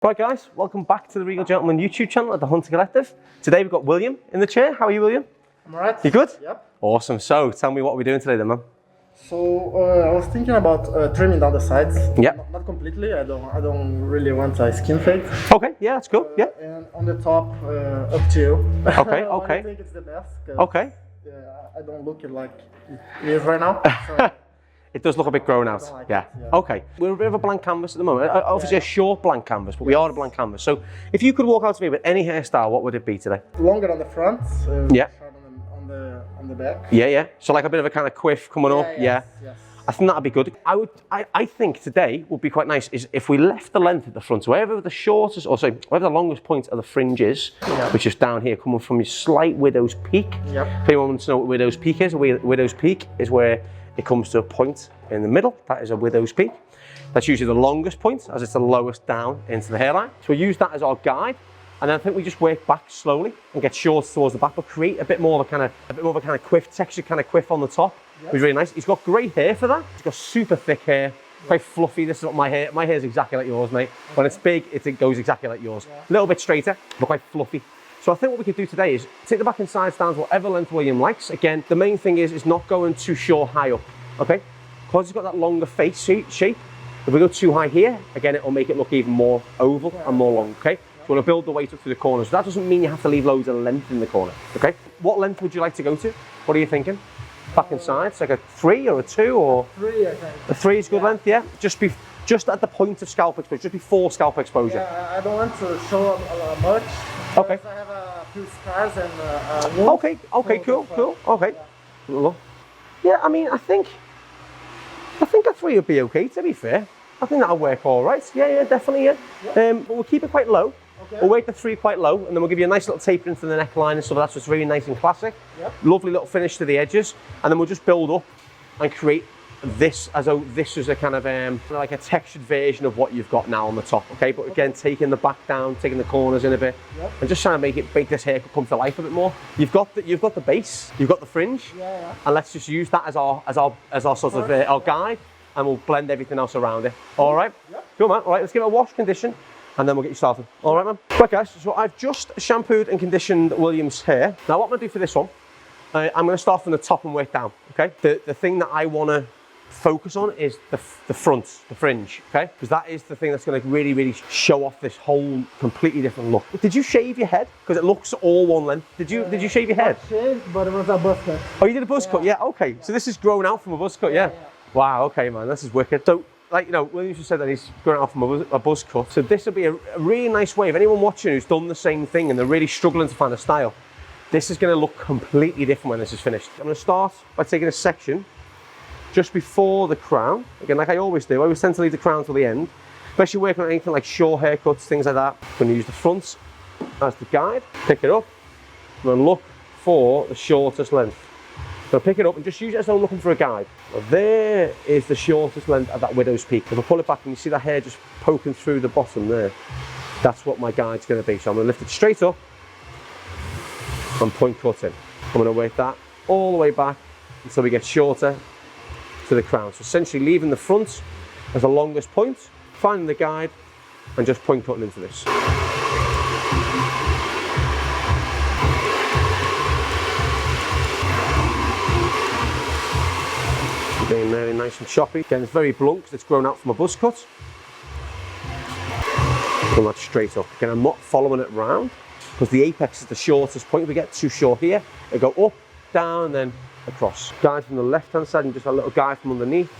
Right guys, welcome back to the Regal Gentleman YouTube channel at the Hunter Collective. Today we've got William in the chair. How are you, William? I'm alright. You good? Yep. Awesome. So tell me what we're doing today then, man. So I was thinking about trimming down the sides. Yeah. Not completely. I don't really want a skin fade. Okay. Yeah, that's cool. Yeah. And on the top, up to you. Okay. I Okay. think it's the best. Okay. I don't look it like it is right now. So It does look a bit grown out. like Yeah. it, yeah. Okay. We're a bit of a blank canvas at the moment. Obviously a short blank canvas, but we are a blank canvas. So if you could walk out to me with any hairstyle, what would it be today? longer on the front. Yeah. Short on the back. Yeah, yeah. So like a bit of a kind of quiff coming up. Yeah. Yes. I think that'd be good. I think today would be quite nice is if we left the length at the front, so wherever the shortest, or sorry, wherever the longest point of the fringe is, which is down here, coming from your slight widow's peak. Yep. If anyone wants to know what widow's peak is, a widow's peak is where it comes to a point in the middle. That is a widow's peak. That's usually the longest point, as it's the lowest down into the hairline. So we use that as our guide. And then I think we just work back slowly and get short towards the back, but create a bit more of a kind of quiff, textured kind of quiff on the top. Yep. Which is really nice. He's got great hair for that. He's got super thick hair, quite fluffy. This is what my hair is exactly like yours, mate. Okay. When it's big, it goes exactly like yours. Yeah. A little bit straighter, but quite fluffy. So I think what we could do today is take the back and sides down to whatever length William likes. Again, the main thing is not going too short high up, okay? Because he's got that longer face shape. If we go too high here, again, it'll make it look even more oval and more long, okay? So we want to build the weight up through the corners. That doesn't mean you have to leave loads of length in the corner, okay? What length would you like to go to? What are you thinking? Back and sides, like a 3 or a 2 or? 3, I think. A 3 is good length, yeah? Just at the point of scalp exposure, just before scalp exposure. Yeah, I don't want to show up much. Okay. I have a few scars and wound. Okay, cool, okay. Yeah, I mean, I think a 3 would be okay, to be fair. I think that'll work all right. Yeah, definitely, yeah. But we'll keep it quite low. Okay. We'll weight the 3 quite low, and then we'll give you a nice little taper into the neckline and stuff. That's just really nice and classic. Yep. Lovely little finish to the edges, and then we'll just build up and create this as though this was a kind of like a textured version of what you've got now on the top. Okay, but again, taking the back down, taking the corners in a bit, and just trying to make this haircut come to life a bit more. You've got the base, you've got the fringe, and let's just use that as our sort of our guide, and we'll blend everything else around it. All right, cool, man. All right, let's give it a wash, condition, and then we'll get you started. All right, man. Right, guys, so I've just shampooed and conditioned William's hair. Now, what I'm gonna do for this one, I'm gonna start from the top and work down, okay? The thing that I wanna focus on is the front, the fringe, okay? Because that is the thing that's gonna really, really show off this whole completely different look. Did you shave your head? Because it looks all one length. Did you shave your head? Not shaved, but it was a buzz cut. Oh, you did a buzz cut? Yeah, okay. So this is grown out from a buzz cut, yeah? Wow, okay, man, this is wicked. So, like, you know, William just said that he's grown out from a buzz cut. So this will be a really nice way, if anyone watching who's done the same thing and they're really struggling to find a style, this is gonna look completely different when this is finished. I'm gonna start by taking a section just before the crown. Again, like I always do, I always tend to leave the crown till the end, especially working on anything like short haircuts, things like that. I'm gonna use the front as the guide, pick it up, and then look for the shortest length. So pick it up and just use it as though I'm looking for a guide. Now there is the shortest length of that widow's peak. If I pull it back and you see that hair just poking through the bottom there, that's what my guide's gonna be. So I'm gonna lift it straight up and point cut in. I'm gonna work that all the way back until we get shorter to the crown. So essentially leaving the front as the longest point, finding the guide, and just point cutting into this. Being really nice and choppy. Again, it's very blunt because it's grown out from a buzz cut. Pull that straight up. Again, I'm not following it round because the apex is the shortest point. If we get too short here, it'll go up, down, and then across. Guide from the left-hand side and just a little guide from underneath.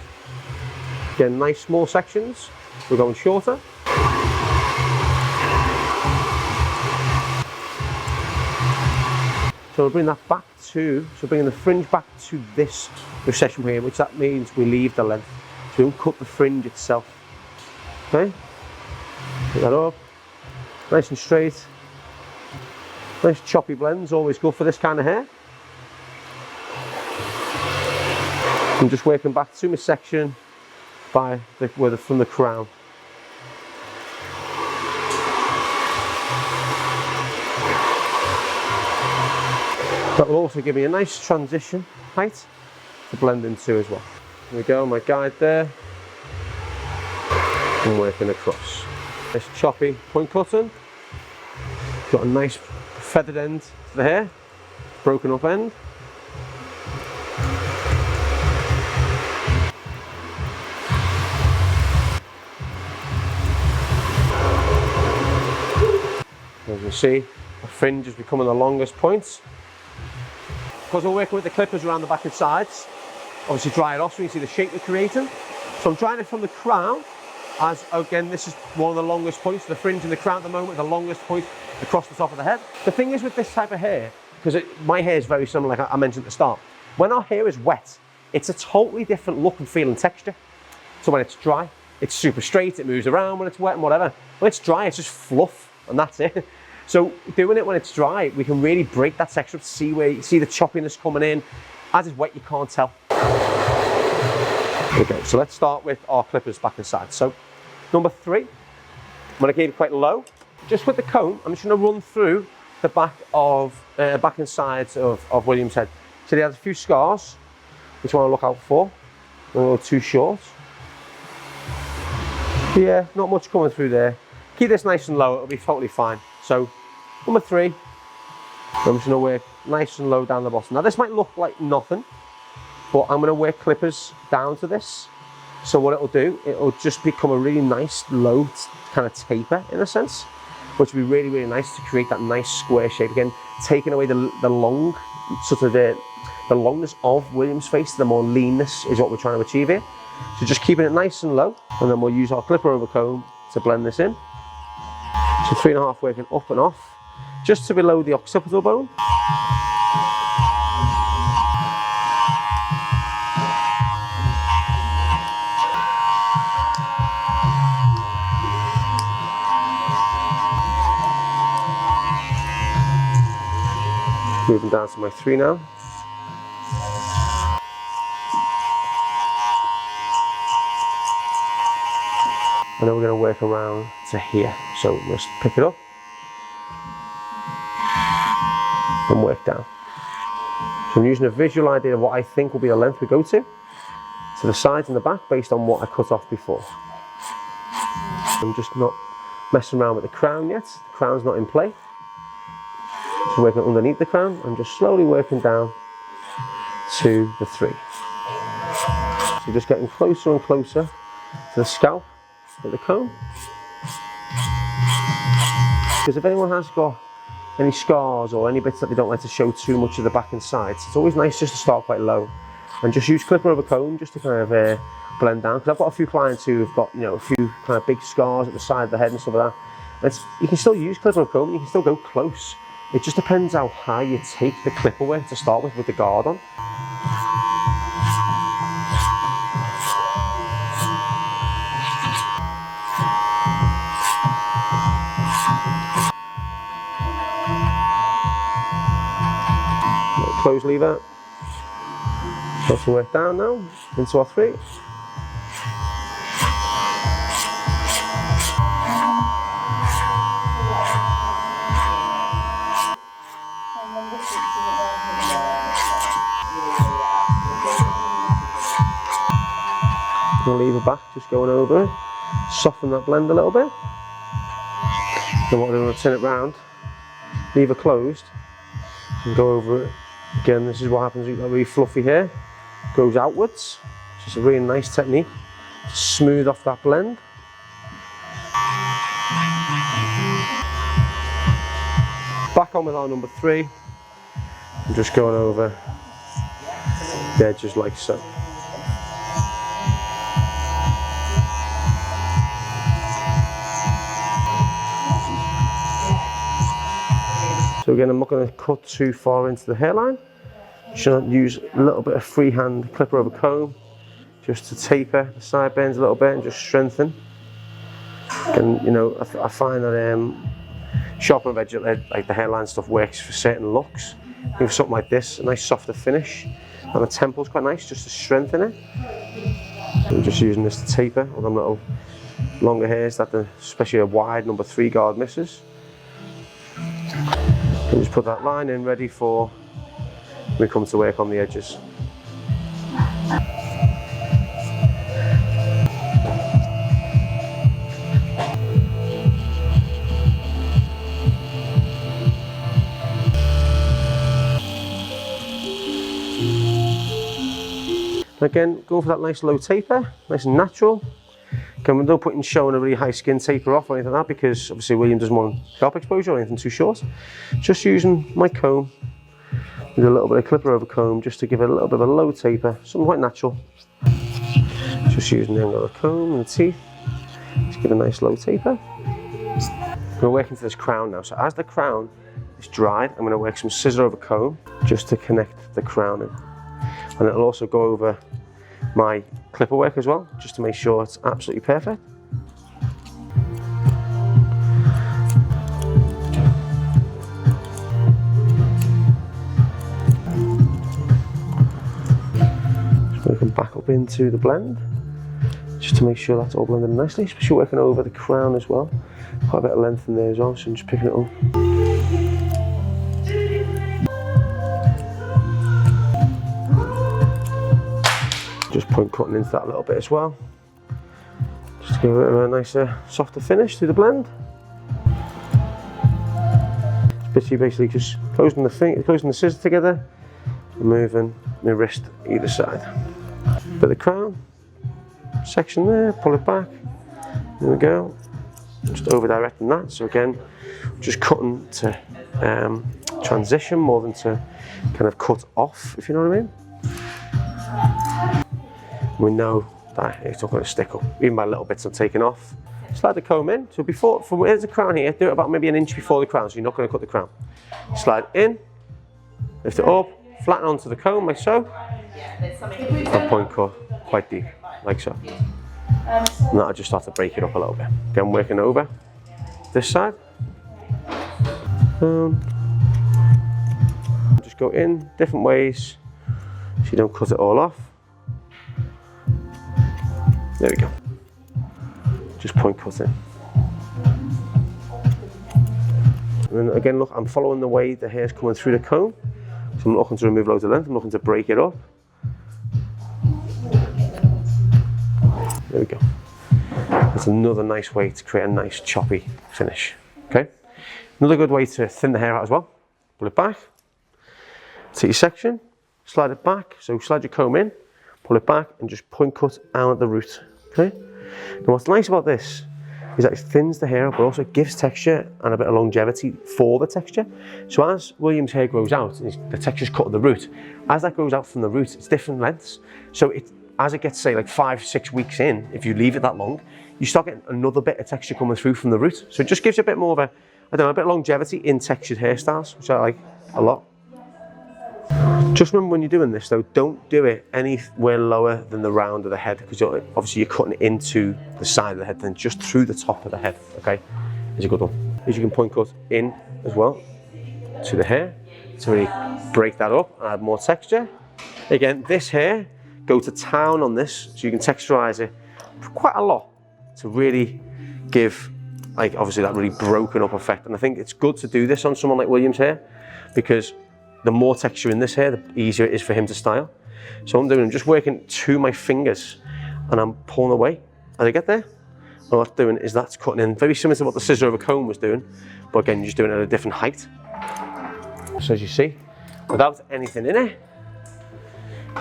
Again, nice small sections. We're going shorter. So we'll bring that back to, so bringing the fringe back to this recession here, which that means we leave the length. So we don't cut the fringe itself. Okay? Put that up. Nice and straight. Nice choppy blends, always good for this kind of hair. I'm just working back to my section from the crown. That will also give me a nice transition height to blend into as well. There we go, my guide there. And working across. This choppy point cutting. Got a nice feathered end to the hair, broken up end. As you can see, the fringe is becoming the longest points. Because we're working with the clippers around the back and sides, obviously dry it off so you can see the shape we're creating. So I'm drying it from the crown, as again this is one of the longest points, the fringe and the crown at the moment, the longest point across the top of the head. The thing is with this type of hair, because my hair is very similar like I mentioned at the start, when our hair is wet, it's a totally different look and feel and texture. So when it's dry, it's super straight, it moves around when it's wet and whatever. When it's dry, it's just fluff and that's it. So doing it when it's dry, we can really break that texture up to see where you see the choppiness coming in. As it's wet, you can't tell. Okay, so let's start with our clippers back and sides. So number 3, I'm gonna keep it quite low. Just with the comb, I'm just gonna run through the back and sides of William's head. So he has a few scars, which I wanna look out for. A little too short. Yeah, not much coming through there. Keep this nice and low, it'll be totally fine. So number 3, I'm just gonna work nice and low down the bottom. Now this might look like nothing, but I'm gonna work clippers down to this. So what it'll do, it'll just become a really nice low kind of taper in a sense, which will be really, really nice to create that nice square shape. Again, taking away the long, sort of the longness of William's face, the more leanness is what we're trying to achieve here. So just keeping it nice and low, and then we'll use our clipper over comb to blend this in. So 3.5 working up and off, just to below the occipital bone. Moving down to my 3 now. And then we're going to work around to here. So we'll just pick it up and work down. So I'm using a visual idea of what I think will be the length we go to the sides and the back based on what I cut off before. I'm just not messing around with the crown yet. The crown's not in play. So working underneath the crown, I'm just slowly working down to the 3. So just getting closer and closer to the scalp with the comb. Because if anyone has got any scars or any bits that they don't like to show too much of the back and sides, it's always nice just to start quite low and just use clipper over comb just to kind of blend down. Because I've got a few clients who have got, you know, a few kind of big scars at the side of the head and stuff like that. You can still use clipper over comb, you can still go close. It just depends how high you take the clip away to start with the guard on. Close lever. Got some work down now into our 3. Lever back, just going over it, soften that blend a little bit. Then what we're going to turn it round, lever closed, and go over it. Again, this is what happens with that really fluffy hair. Goes outwards. It's just a really nice technique to smooth off that blend. Back on with our number 3. I'm just going over the edges like so. So again, I'm not going to cut too far into the hairline. Just going to use a little bit of freehand clipper over comb just to taper the side bends a little bit and just strengthen. And you know, I find that sharpening of edge, like the hairline stuff, works for certain looks. Give something like this, a nice softer finish, and the temple's quite nice just to strengthen it. I'm just using this to taper all them little longer hairs that especially a wide number 3 guard misses. And just put that line in ready for when we come to work on the edges. Again, go for that nice low taper, nice and natural. Again, we're not putting showing a really high skin taper off or anything like that, because obviously William doesn't want scalp exposure or anything too short. Just using my comb with a little bit of clipper over comb just to give it a little bit of a low taper, something quite natural. Just using the angle of the comb and the teeth to give a nice low taper. We're working to this crown now, so as the crown is dried, I'm going to work some scissor over comb just to connect the crown in. And it'll also go over my clipper work as well, just to make sure it's absolutely perfect. Just working back up into the blend, just to make sure that's all blended nicely, especially working over the crown as well. Quite a bit of length in there as well, so I'm just picking it up. Just point cutting into that a little bit as well, just to give it a nicer, softer finish through the blend. It's basically just closing the scissors together, and moving my wrist either side. Bit of the crown section there, pull it back. There we go. Just over directing that. So again, just cutting to transition more than to kind of cut off, if you know what I mean. We know that it's not going to stick up. Even my little bits I'm taking off. Slide the comb in. So before, from where's the crown here, do it about maybe an inch before the crown, so you're not going to cut the crown. Slide in, lift it up, flatten onto the comb like so, and point cut quite deep, like so. And that'll just start to break it up a little bit. Again, working over this side. Just go in different ways so you don't cut it all off. There we go. Just point cut in. And then again, look, I'm following the way the hair's coming through the comb. So I'm not looking to remove loads of length, I'm looking to break it up. There we go. That's another nice way to create a nice choppy finish. Okay. Another good way to thin the hair out as well. Pull it back. Take your section, slide it back. So slide your comb in, pull it back, and just point cut out at the root. Okay. Now what's nice about this is that it thins the hair up, but also gives texture and a bit of longevity for the texture. So as William's hair grows out, the texture's cut at the root. As that goes out from the root, it's different lengths. So as it gets, say, like 5-6 weeks in, if you leave it that long, you start getting another bit of texture coming through from the root. So it just gives you a bit more of a, I don't know, a bit of longevity in textured hairstyles, which I like a lot. Just remember when you're doing this though, don't do it anywhere lower than the round of the head, because obviously you're cutting it into the side of the head, then just through the top of the head, okay? Is a good one. As you can point cut in as well to the hair to really break that up and add more texture. Again, this hair, go to town on this, so you can texturize it quite a lot to really give, like, obviously that really broken up effect. And I think it's good to do this on someone like William's hair, because the more texture in this hair, the easier it is for him to style. So what I'm just working to my fingers and I'm pulling away as I get there. And what I'm doing is that's cutting in, very similar to what the scissor over comb was doing, but again, you're just doing it at a different height. So as you see, without anything in it,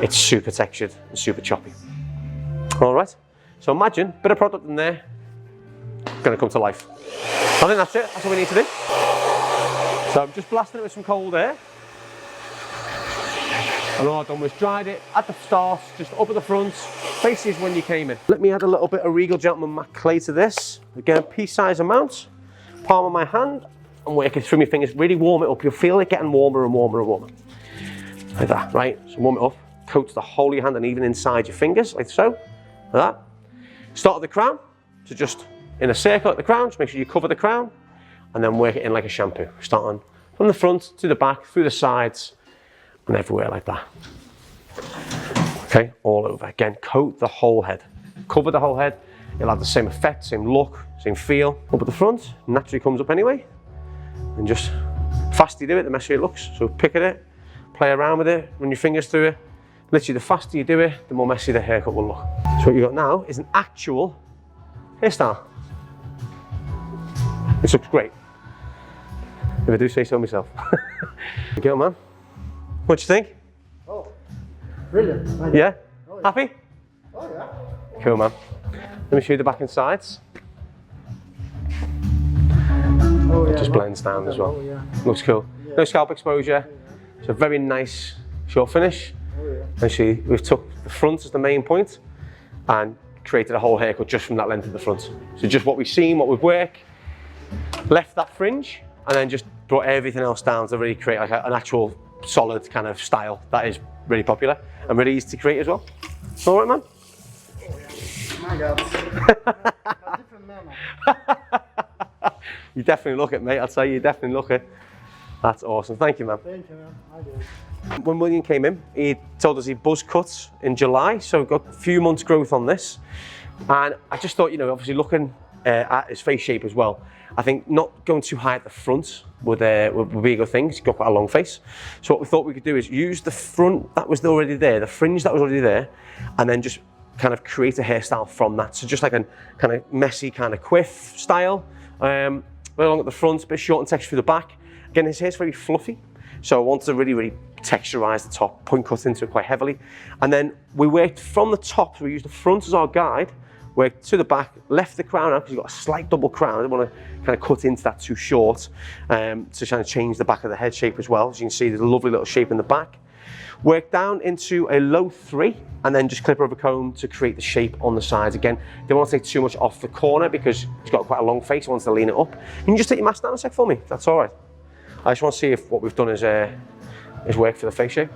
it's super textured and super choppy. All right, so imagine a bit of product in there, gonna come to life. I think that's it, that's what we need to do. So I'm just blasting it with some cold air. And all I've done was dried it at the start, just up at the front, faces when you came in. Let me add a little bit of Regal Gentleman Matte Clay to this. Again, pea-sized amount, palm of my hand, and work it through my fingers, really warm it up. You'll feel it getting warmer and warmer and warmer. Like that, right? So warm it up, coat the whole of your hand and even inside your fingers, like so, like that. Start at the crown, so just in a circle at the crown, just make sure you cover the crown, and then work it in like a shampoo. Starting from the front to the back, through the sides, and everywhere like that. Okay, all over. Again, coat the whole head. Cover the whole head. It'll have the same effect, same look, same feel. Up at the front, naturally comes up anyway. And just, faster you do it, the messier it looks. So pick at it, play around with it, run your fingers through it. Literally, the faster you do it, the more messy the haircut will look. So what you got now is an actual hairstyle. This looks great. If I do say so myself. Good, man. What do you think? Oh, brilliant. Yeah? Oh Happy? Oh yeah. Cool, man. Let me show you the back and sides. Oh yeah. Just blends down as well. Oh yeah. Looks cool. Yeah. No scalp exposure. It's a very nice short finish. Oh yeah. Actually, we've took the front as the main point and created a whole haircut just from that length of the front. So just what we've seen, what we've worked, left that fringe, and then just brought everything else down to really create like an actual solid kind of style that is really popular and really easy to create as well. All right, man? My God. A different man. You definitely look it, mate. I'll tell you, you definitely look it. That's awesome. Thank you, man. Thank you, man. I do. When William came in, he told us he buzz cut in July, so we've got a few months growth on this. And I just thought, you know, obviously looking at his face shape as well, I think not going too high at the front would be a good thing. He's got quite a long face. So what we thought we could do is use the front that was already there, the fringe that was already there, and then just kind of create a hairstyle from that. So just like a kind of messy kind of quiff style, right along at the front, a bit short and texture through the back. Again, his hair's very fluffy, so I wanted to really texturize the top, point cut into it quite heavily. And then we worked from the top, so we used the front as our guide, worked to the back, left the crown out because you've got a slight double crown. I didn't want to kind of cut into that too short to kind of change the back of the head shape as well. As you can see, there's a lovely little shape in the back. Work down into a low 3 and then just clip over comb to create the shape on the sides. Again, don't want to take too much off the corner because he's got quite a long face, he wants to lean it up. You can just take your mask down a sec for me, that's all right. I just want to see if what we've done is work for the face shape.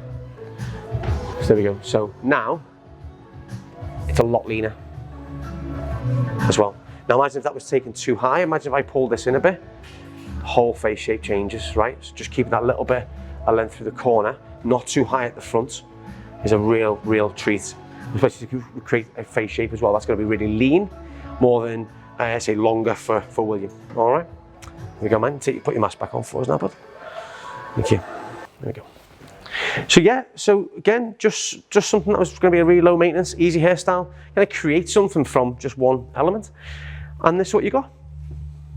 So there we go. So now, it's a lot leaner as well. Now imagine if that was taken too high, imagine if I pulled this in a bit, the whole face shape changes, right? So just keeping that little bit of length through the corner, not too high at the front, is a real treat. Especially if you create a face shape as well, that's going to be really lean, more than, say, longer for William. All right? There we go, man. Put your mask back on for us now, bud. Thank you. There we go. So yeah, so again, just something that was going to be a really low maintenance, easy hairstyle. Going to create something from just one element. And this is what you got.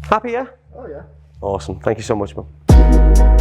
Happy, yeah? Oh yeah. Awesome. Thank you so much, man.